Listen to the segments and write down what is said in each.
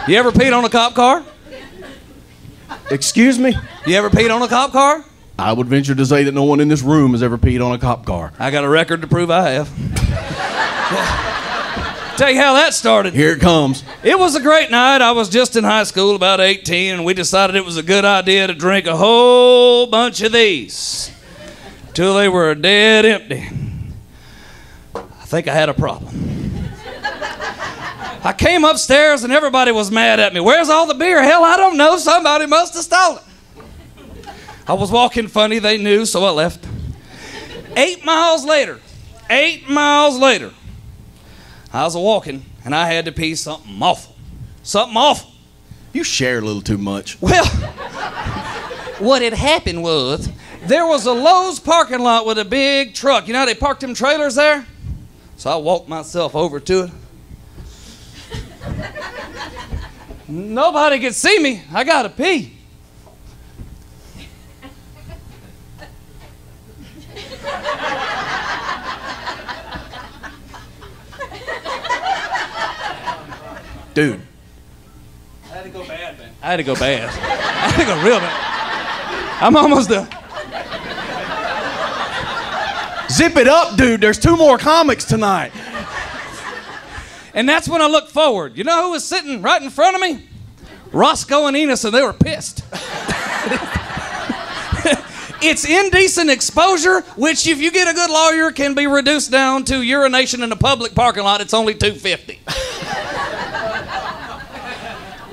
You ever peed on a cop car? Excuse me? You ever peed on a cop car? I would venture to say that no one in this room has ever peed on a cop car. I got a record to prove I have. Tell you how that started. Here it comes. It was a great night. I was just in high school, about 18, and we decided it was a good idea to drink a whole bunch of these till they were dead empty. I think I had a problem. I came upstairs and everybody was mad at me. Where's all the beer? Hell, I don't know. Somebody must have stolen it. I was walking funny. They knew, so I left. 8 miles later, I was walking, and I had to pee something awful. Something awful. You share a little too much. Well, what had happened was, there was a Lowe's parking lot with a big truck. You know how they parked them trailers there? So I walked myself over to it. Nobody could see me. I gotta pee. Dude. I had to go bad, man. I had to go bad. I had to go real bad. I'm almost done. Zip it up, dude. There's 2 more comics tonight. And that's when I looked forward. You know who was sitting right in front of me? Roscoe and Enos, and they were pissed. It's indecent exposure, which if you get a good lawyer can be reduced down to urination in a public parking lot. It's only $250.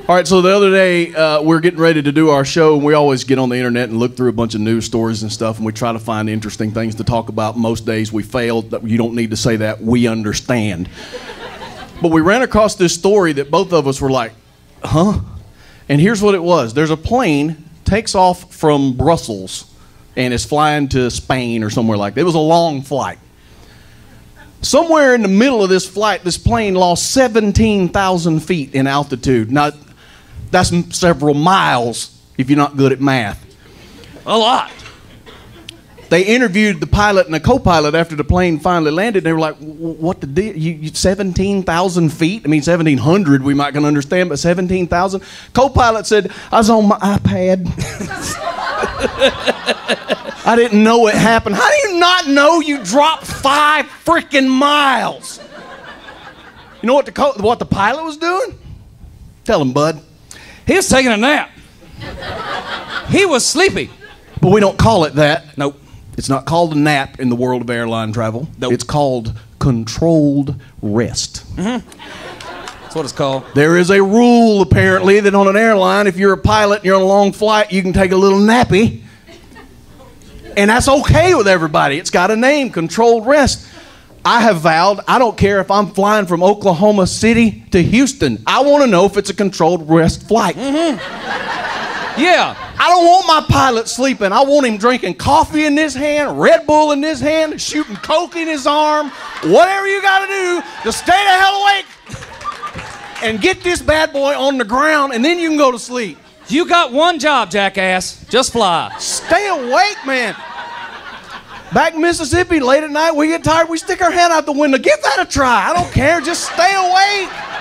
All right, so the other day, we're getting ready to do our show, and we always get on the internet and look through a bunch of news stories and stuff, and we try to find interesting things to talk about. Most days we fail. You don't need to say that. We understand. But we ran across this story that both of us were like, huh? And here's what it was. There's a plane, takes off from Brussels, and is flying to Spain or somewhere like that. It was a long flight. Somewhere in the middle of this flight, this plane lost 17,000 feet in altitude. Now, that's several miles if you're not good at math. A lot. They interviewed the pilot and the co-pilot after the plane finally landed. They were like, what the deal? You 17,000 feet? I mean, 1,700 we might can understand, but 17,000? Co-pilot said, I was on my iPad. I didn't know it happened. How do you not know you dropped 5 freaking miles? You know what the pilot was doing? Tell him, bud. He was taking a nap. He was sleepy. But we don't call it that. Nope. It's not called a nap in the world of airline travel. Nope. It's called controlled rest. Mm-hmm. That's what it's called. There is a rule, apparently, that on an airline, if you're a pilot and you're on a long flight, you can take a little nappy. And that's okay with everybody. It's got a name, controlled rest. I have vowed, I don't care if I'm flying from Oklahoma City to Houston. I want to know if it's a controlled rest flight. Mm-hmm. Yeah. I don't want my pilot sleeping. I want him drinking coffee in this hand, Red Bull in this hand, shooting Coke in his arm, whatever you got to do to stay the hell awake and get this bad boy on the ground, and then you can go to sleep. You got one job, jackass. Just fly. Stay awake, man. Back in Mississippi, late at night, we get tired, we stick our head out the window. Give that a try. I don't care. Just stay awake.